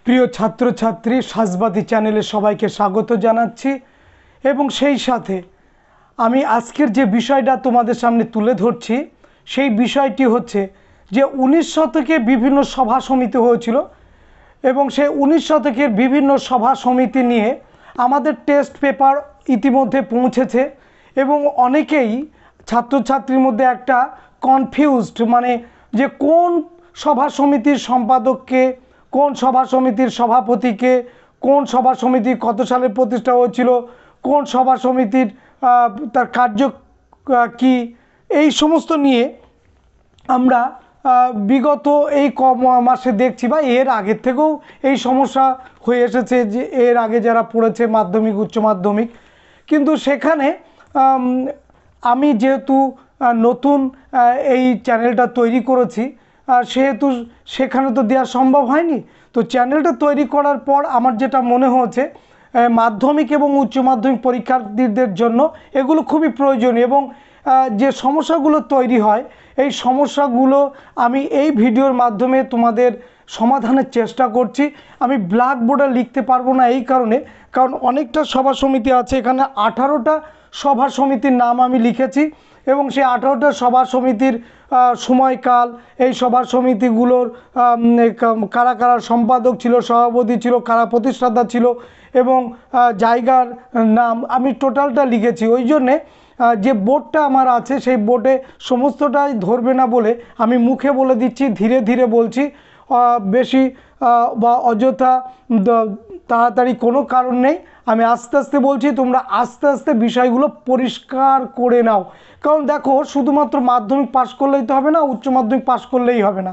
প্রিয় ছাত্রছাত্রী সাজবাতি চ্যানেলে সবাইকে স্বাগত জানাচ্ছি এবং সেই সাথে আমি আজকের যে বিষয়টা তোমাদের সামনে তুলে ধরছি সেই বিষয়টি হচ্ছে যে 19 শতকে বিভিন্ন সভা সমিতি হয়েছিল এবং সেই 19 শতকের বিভিন্ন সভা সমিতি নিয়ে আমাদের টেস্ট পেপার ইতিমধ্যে পৌঁছেছে এবং অনেকেই ছাত্রছাত্রীর মধ্যে একটা কনফিউজড মানে যে কোন সভা সমিতির সম্পাদককে, কোন সভা সমিতির সভাপতিকে, কোন সভা সমিতি কত সালে প্রতিষ্ঠা হয়েছিল, কোন সভা সমিতির তার কার্য কি, এই সমস্ত নিয়ে আমরা বিগত এই মাসে দেখছি বা এর আগের থেকেও এই সমস্যা হয়ে এসেছে যে এর আগে যারা পড়েছে মাধ্যমিক উচ্চ মাধ্যমিক, কিন্তু সেখানে আমি যেহেতু নতুন এই চ্যানেলটা তৈরি করেছি সেহেতু সেখানে তো দেওয়া সম্ভব হয়নি। তো চ্যানেলটা তৈরি করার পর আমার যেটা মনে হয়েছে মাধ্যমিক এবং উচ্চ মাধ্যমিক পরীক্ষার্থীদের জন্য এগুলো খুবই প্রয়োজনীয় এবং যে সমস্যাগুলো তৈরি হয় এই সমস্যাগুলো আমি এই ভিডিওর মাধ্যমে তোমাদের সমাধানের চেষ্টা করছি। আমি ব্ল্যাকবোর্ডে লিখতে পারবো না এই কারণ অনেকটা সভা সমিতি আছে, এখানে 18টা সভা সমিতির নাম আমি লিখেছি এবং সেই 18টা সভা সমিতির সময়কাল, এই সভা সমিতিগুলোর কারা কারা সম্পাদক ছিল, সভাপতি ছিল, কারা প্রতিষ্ঠাতা ছিল এবং জায়গার নাম আমি টোটালটা লিখেছি। ওই জন্যে যে বোর্ডটা আমার আছে সেই বোর্ডে সমস্তটাই ধরবে না বলে আমি মুখে বলে দিচ্ছি, ধীরে ধীরে বলছি, বেশি বা অযথা তাড়াতাড়ি কোনো কারণ নেই। আমি আস্তে আস্তে বলছি, তোমরা আস্তে আস্তে বিষয়গুলো পরিষ্কার করে নাও। কারণ দেখো, শুধুমাত্র মাধ্যমিক পাশ করলেই তো হবে না, উচ্চ মাধ্যমিক পাশ করলেই হবে না।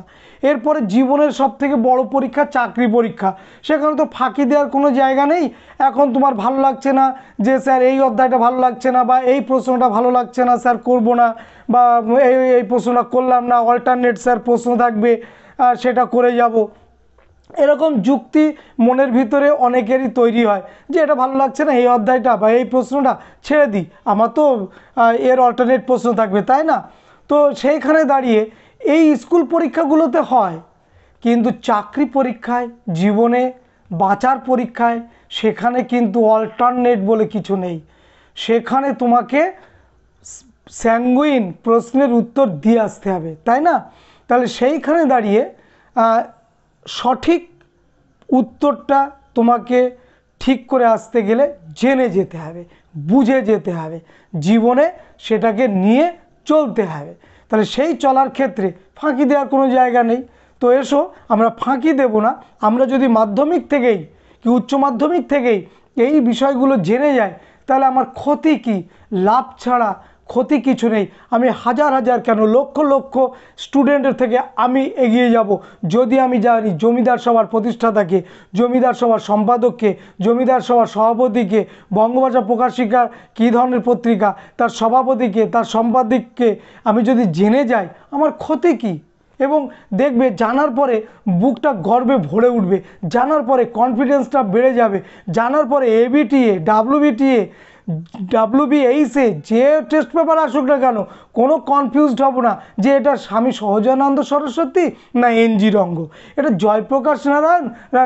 এরপরে জীবনের সবথেকে বড় পরীক্ষা চাকরি পরীক্ষা, সেখানে তো ফাঁকি দেওয়ার কোনো জায়গা নেই। এখন তোমার ভালো লাগছে না যে স্যার এই অধ্যায়টা ভালো লাগছে না বা এই প্রশ্নটা ভালো লাগছে না স্যার করব না, বা এই প্রশ্নটা করলাম না, অল্টারনেট স্যার প্রশ্ন থাকবে সেটা করে যাব, এরকম যুক্তি মনের ভিতরে অনেকেরই তৈরি হয় যে এটা ভালো লাগছে না এই অধ্যায়টা বা এই প্রশ্নটা ছেড়ে দিই, আমার তো এর অল্টারনেট প্রশ্ন থাকবে, তাই না? তো সেইখানে দাঁড়িয়ে এই স্কুল পরীক্ষাগুলোতে হয়, কিন্তু চাকরি পরীক্ষায়, জীবনে বাঁচার পরীক্ষায় সেখানে কিন্তু অল্টারনেট বলে কিছু নেই। সেখানে তোমাকে স্যাঙ্গুইন প্রশ্নের উত্তর দিয়ে আসতে হবে, তাই না? তাহলে সেইখানে দাঁড়িয়ে সঠিক উত্তরটা তোমাকে ঠিক করে আসতে গেলে জেনে যেতে হবে, বুঝে যেতে হবে, জীবনে সেটাকে নিয়ে চলতে হবে। তাহলে সেই চলার ক্ষেত্রে ফাঁকি দেওয়ার কোনো জায়গা নেই। তো এসো, আমরা ফাঁকি দেব না। আমরা যদি মাধ্যমিক থেকেই কি উচ্চ মাধ্যমিক থেকেই এই বিষয়গুলো জেনে যাই তাহলে আমার ক্ষতি কি? লাভ ছাড়া ক্ষতি কিছু নেই। আমি হাজার হাজার কেন লক্ষ লক্ষ স্টুডেন্টের থেকে আমি এগিয়ে যাব যদি আমি জানি জমিদার সভার প্রতিষ্ঠাতাকে, জমিদার সভার সম্পাদককে, জমিদার সভার সভাপতিকে, বঙ্গভাষা প্রকাশিকার কী ধরনের পত্রিকা, তার সভাপতিকে, তার সম্পাদককে আমি যদি জেনে যাই আমার ক্ষতি কী? এবং দেখবে জানার পরে বুকটা গর্বে ভরে উঠবে, জানার পরে কনফিডেন্সটা বেড়ে যাবে, জানার পরে এবিটিএ, ডাব্লিউবিটিএ, ডাব্লিউবিএইচে যে টেস্ট পেপার আসুক না কেন কোনো কনফিউজড হব না যে এটা স্বামী সহজানন্দ সরস্বতী না এনজি রঙ্গ, এটা জয়প্রকাশ নারায়ণ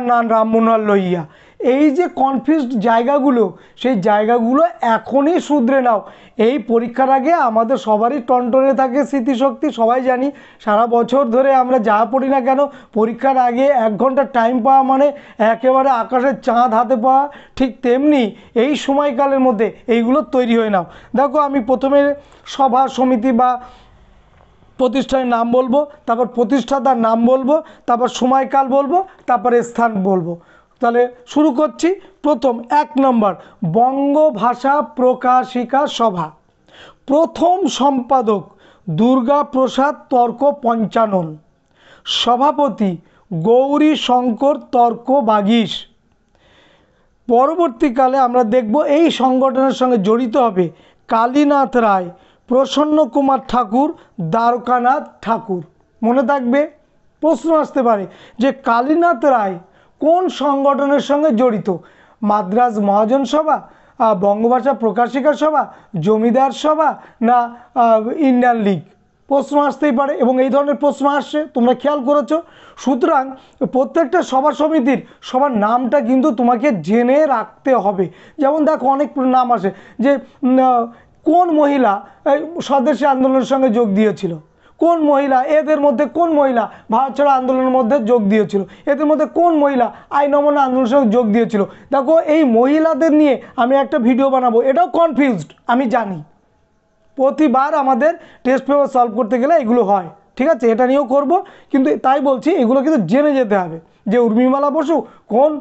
না রাম মনোহর লোহিয়া। এই যে কনফিউজড জায়গাগুলো, সেই জায়গাগুলো এখনই শুধরে নাও। এই পরীক্ষার আগে আমাদের সবারই টনটনে থাকে স্মৃতিশক্তি, সবাই জানি সারা বছর ধরে আমরা যা পড়ি না কেন পরীক্ষার আগে 1 ঘন্টা টাইম পাওয়া মানে একেবারে আকাশের চাঁদ হাতে পাওয়া। ঠিক তেমনি এই সময়কালের মধ্যে এইগুলো তৈরি হয়ে নাও। দেখো, আমি প্রথমে সভা সমিতি বা প্রতিষ্ঠানের নাম বলবো, তারপর প্রতিষ্ঠাতার নাম বলবো, তারপর সময়কাল বলবো, তারপরে স্থান বলবো। তাহলে শুরু করছি। প্রথম 1 নম্বর বঙ্গভাষা প্রকাশিকা সভা। প্রথম সম্পাদক দুর্গাপ্রসাদ তর্ক পঞ্চানন, সভাপতি গৌরী শঙ্কর তর্ক বাগীশ। পরবর্তীকালে আমরা দেখব এই সংগঠনের সঙ্গে জড়িত হবে কালীনাথ রায়, প্রসন্ন কুমার ঠাকুর, দ্বারকানাথ ঠাকুর। মনে থাকবে, প্রশ্ন আসতে পারে যে কালীনাথ রায় কোন সংগঠনের সঙ্গে জড়িত? মাদ্রাজ মহাজন সভা, বঙ্গভাষা প্রকাশিকা সভা, জমিদার সভা না ইন্ডিয়ান লীগ? প্রশ্ন আসতেই পারে এবং এই ধরনের প্রশ্ন আসছে, তোমরা খেয়াল করেছো। সুতরাং প্রত্যেকটা সভা সমিতির সবার নামটা কিন্তু তোমাকে জেনে রাখতে হবে। যেমন দেখো অনেক নাম আসে যে কোন মহিলা স্বদেশী আন্দোলনের সঙ্গে যোগ দিয়েছিল, কোন মহিলা, এদের মধ্যে কোন মহিলা ভারত ছাড়ো আন্দোলনের মধ্যে যোগ দিয়েছিল, এদের মধ্যে কোন মহিলা আইন অমান্য আন্দোলনের সঙ্গে যোগ দিয়েছিল। দেখো এই মহিলাদের নিয়ে আমি একটা ভিডিও বানাবো, এটাও কনফিউজড আমি জানি, প্রতিবার আমাদের টেস্ট পেপার সলভ করতে গেলে এগুলো হয়, ঠিক আছে, এটা নিয়েও করব, কিন্তু তাই বলছি এগুলো কিন্তু জেনে যেতে হবে যে উর্মিমালা বসু কোন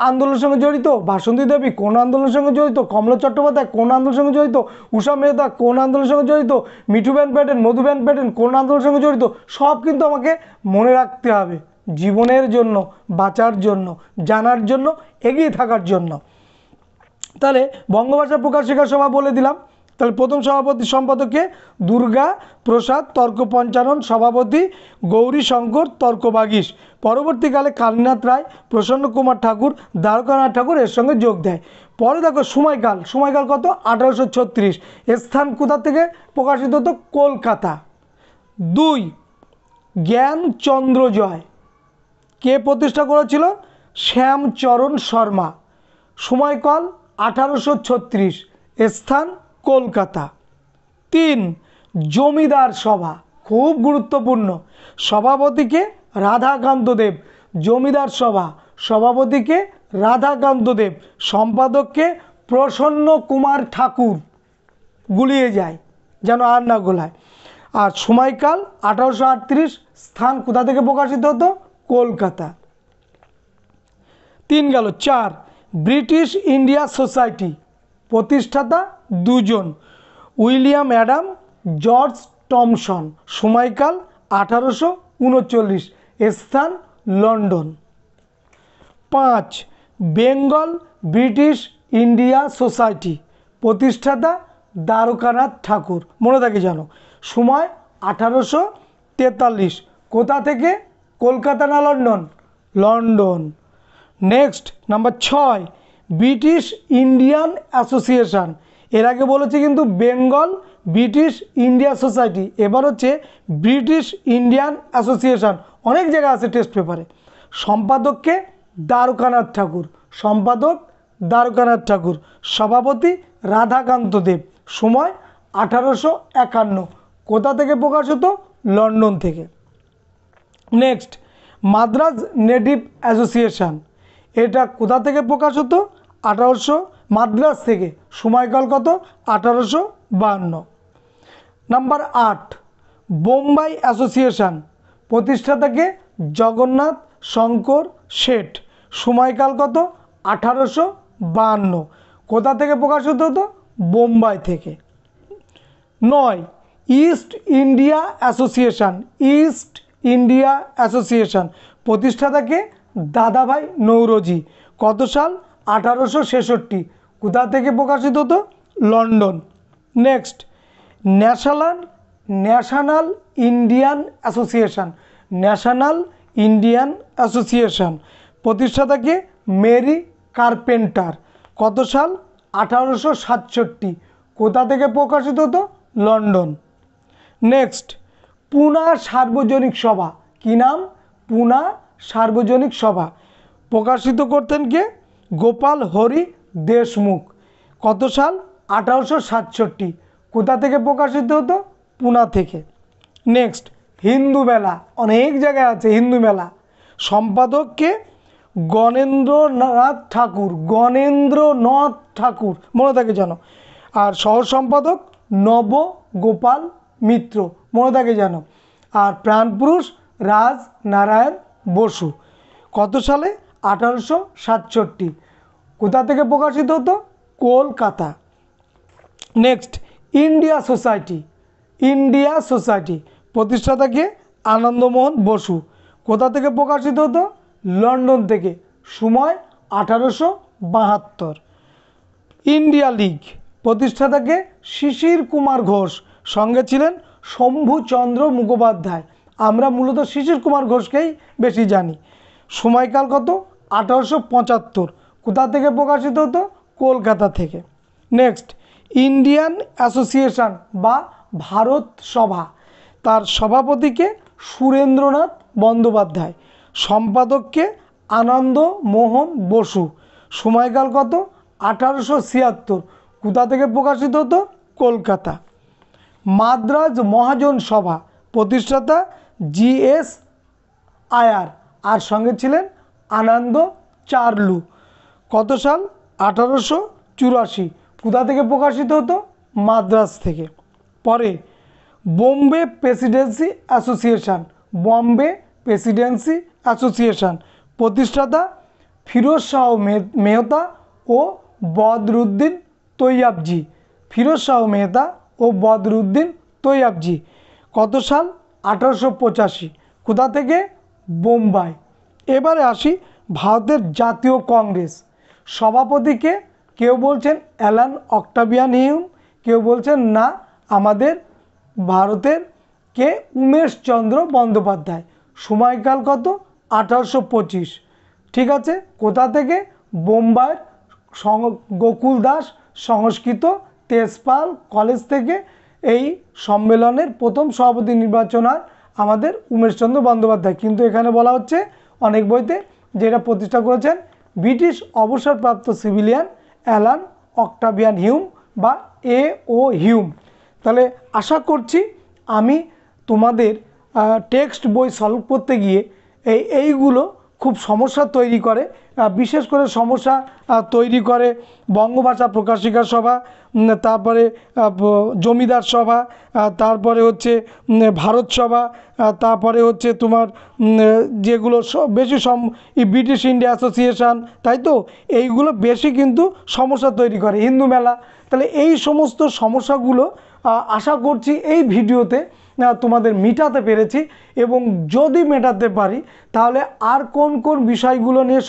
আন্দোলনের সঙ্গে জড়িত, বাসন্তী দেবী কোন আন্দোলনের সঙ্গে জড়িত, কমলা চট্টোপাধ্যায় কোন আন্দোলনের সঙ্গে জড়িত, উষা মেহতা কোন আন্দোলনের সঙ্গে জড়িত, মিঠুবেন প্যাটেন, মধুবেন প্যাটেন কোন আন্দোলনের সঙ্গে জড়িত, সব কিন্তু আমাকে মনে রাখতে হবে জীবনের জন্য, বাঁচার জন্য, জানার জন্য, এগিয়ে থাকার জন্য। তাহলে বঙ্গভাষা প্রকাশিকা সভা বলে দিলাম। তাহলে প্রথম সভাপতি সম্পাদকে দুর্গা প্রসাদ তর্ক পঞ্চানন, সভাপতি গৌরী শঙ্কর তর্ক বাগীশ। পরবর্তীকালে কালীনাথ রায়, প্রসন্ন কুমার ঠাকুর, দ্বারকানাথ ঠাকুর এর সঙ্গে যোগ দেয়। পরে দেখো সময়কাল, সময়কাল কত 1836। স্থান কোথা থেকে প্রকাশিত হতো? কলকাতা। 2 জ্ঞানচন্দ্র জয় কে প্রতিষ্ঠা করেছিল? শ্যামচরণ শর্মা। সময়কাল 1836, স্থান কলকাতা। 3 জমিদার সভা, খুব গুরুত্বপূর্ণ। সভাপতিকে রাধাকান্ত দেব, জমিদার সভা, সভাপতিকে রাধাকান্ত দেব, সম্পাদককে প্রসন্ন কুমার ঠাকুর, গুলিয়ে যায় যেন আর না গোলায়। আর সময়কাল 1838, স্থান কোথা থেকে প্রকাশিত হতো? কলকাতা। 3 গেল। 4 ব্রিটিশ ইন্ডিয়া সোসাইটি, প্রতিষ্ঠাতা 2 জন, উইলিয়াম অ্যাডাম, জর্জ টমসন। সময়কাল 1839, স্থান London. 5 Bengal British India society, প্রতিষ্ঠাতা দ্বারকানাথ ঠাকুর, মনে থাকে জানো। সময় 1843, কোথা থেকে? কলকাতা না London? London. Next number 6 British Indian association. এর আগে বলেছি কিন্তু বেঙ্গল ব্রিটিশ ইন্ডিয়া সোসাইটি, এবার হচ্ছে ব্রিটিশ ইন্ডিয়ান অ্যাসোসিয়েশন, অনেক জায়গায় আছে টেস্ট পেপারে। সম্পাদককে দ্বারকানাথ ঠাকুর, সম্পাদক দ্বারকানাথ ঠাকুর, সভাপতি রাধাকান্ত দেব। সময় 1851, কোথা থেকে প্রকাশিত? লন্ডন থেকে। নেক্সট মাদ্রাজ নেটিভ অ্যাসোসিয়েশন, এটা কোথা থেকে প্রকাশ হতো? 1800, মাদ্রাজ থেকে। সময়কাল কত? 1852। নাম্বার 8 বোম্বাই অ্যাসোসিয়েশন, প্রতিষ্ঠাতাকে জগন্নাথ শঙ্কর শেঠ। সময়কাল কত? 1852। কোথা থেকে প্রকাশিত হতো? বোম্বাই থেকে। 9 East India association, East India association, প্রতিষ্ঠাতাকে দাদাভাই নৌরোজি। কত সাল? 1866। কোথা থেকে প্রকাশিত হতো? London. Next national Indian association, national Indian association, প্রতিষ্ঠাতাকে মেরি কার্পেন্টার। কত সাল? 1867। কোথা থেকে প্রকাশিত হতো? লন্ডন। নেক্সট পুনা সার্বজনিক সভা, কি নাম? পুনা সার্বজনিক সভা, প্রকাশিত করতেন কে? গোপাল হরি দেশমুখ। কত সাল? 1867। কোথা থেকে প্রকাশিত হতো? পুনা থেকে। নেক্সট হিন্দু মেলা, অনেক জায়গায় আছে হিন্দু মেলা, সম্পাদককে গণেন্দ্রনাথ ঠাকুর, গণেন্দ্রনাথ ঠাকুর, মনে থাকে জানো। আর সহ সম্পাদক নবগোপাল মিত্র, মনে থাকে জানো। আর প্রাণপুরুষ রাজনারায়ণ বসু। কত সালে? 1867। কোথা থেকে প্রকাশিত হতো? Kolkata. Next India society, India society, প্রতিষ্ঠাতাকে আনন্দমোহন বসু। কোথা থেকে প্রকাশিত হতো? লন্ডন থেকে। সময় 1872। ইন্ডিয়া লীগ, প্রতিষ্ঠাতাকে শিশির কুমার ঘোষ, সঙ্গে ছিলেন শম্ভুচন্দ্র মুখোপাধ্যায়। আমরা মূলত শিশির কুমার ঘোষকেই বেশি জানি। সময়কাল কত? 1875। কোথা থেকে প্রকাশিত হতো? কলকাতা থেকে। নেক্সট ইন্ডিয়ান অ্যাসোসিয়েশন বা ভারত সভা, তার সভাপতিকে সুরেন্দ্রনাথ বন্দ্যোপাধ্যায়, সম্পাদককে আনন্দ মোহন বসু। সময়কাল কত? 1876। কোথা থেকে প্রকাশিত হতো? কলকাতা। মাদ্রাজ মহাজন সভা প্রতিষ্ঠাতা GS আয়ার, আর সঙ্গে ছিলেন আনন্দ চার্লু। কত সাল? 1884। কোথা থেকে প্রকাশিত হতো? মাদ্রাজ থেকে। পরে Bombay Presidency association, Bombay Presidency association প্রতিষ্ঠাতা ফিরোজ শাহ মেহতা ও বদরুদ্দিন তৈয়াবজি। ফিরোজ শাহ মেহতা ও বদরুদ্দিন তৈয়াবজি। কত সাল? 1885। কোথা থেকে? বোম্বাই। এবারে আসি ভারতের জাতীয় কংগ্রেস। সভাপতিকে কেউ বলছেন অ্যালান অক্টাভিয়ান হিউম, কেউ বলছেন না আমাদের ভারতের কে উমেশচন্দ্র বন্দ্যোপাধ্যায়। সময়কাল কত? 1825। ঠিক আছে। কোথা থেকে? বোম্বাইয়ের গোকুল দাস সংস্কৃত তেজপাল কলেজ থেকে এই সম্মেলনের প্রথম সভাপতি নির্বাচন হয় আমাদের উমেশচন্দ্র বন্দ্যোপাধ্যায়। কিন্তু এখানে বলা হচ্ছে অনেক বইতে যে এটা প্রতিষ্ঠা করেছেন ব্রিটিশ অবসরপ্রাপ্ত সিভিলিয়ান অ্যালান অক্টাভিয়ান হিউম বা A.O. হিউম। তাহলে আশা করছি আমি তোমাদের টেক্সট বই সলভ করতে গিয়ে এইগুলো খুব সমস্যা তৈরি করে, বিশেষ করে সমস্যা তৈরি করে বঙ্গভাষা প্রকাশিকা সভা, তারপরে জমিদার সভা, তারপরে হচ্ছে ভারত সভা, তারপরে হচ্ছে তোমার যেগুলো বেশি ব্রিটিশ ইন্ডিয়া অ্যাসোসিয়েশন, তাই তো এইগুলো বেশি কিন্তু সমস্যা তৈরি করে। হিন্দু মেলা। তাহলে এই সমস্ত সমস্যাগুলো আশা করছি এই ভিডিওতে তোমাদের মেটাতে পেরেছি, এবং যদি মেটাতে পারি তাহলে আর কোন কোন বিষয়গুলো নিয়ে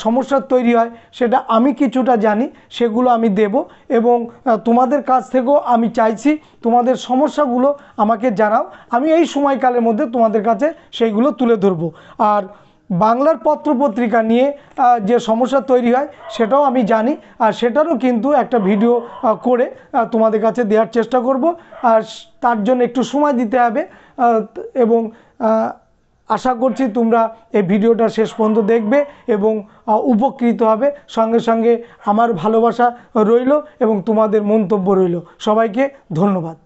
সমস্যা তৈরি হয় সেটা আমি কিছুটা জানি, সেগুলো আমি দেব। এবং তোমাদের কাছ থেকেও আমি চাইছি তোমাদের সমস্যাগুলো আমাকে জানাও, আমি এই সময়কালের মধ্যে তোমাদের কাছে সেইগুলো তুলে ধরবো। আর বাংলার পত্রপত্রিকা নিয়ে যে সমস্যা তৈরি হয় সেটাও আমি জানি, আর সেটারও কিন্তু একটা ভিডিও করে তোমাদের কাছে দেওয়ার চেষ্টা করব। আর তার জন্য একটু সময় দিতে হবে, এবং আশা করছি তোমরা এই ভিডিওটা শেষ পর্যন্ত দেখবে এবং উপকৃত হবে। সঙ্গে সঙ্গে আমার ভালোবাসা রইল এবং তোমাদের মন্তব্য রইল। সবাইকে ধন্যবাদ।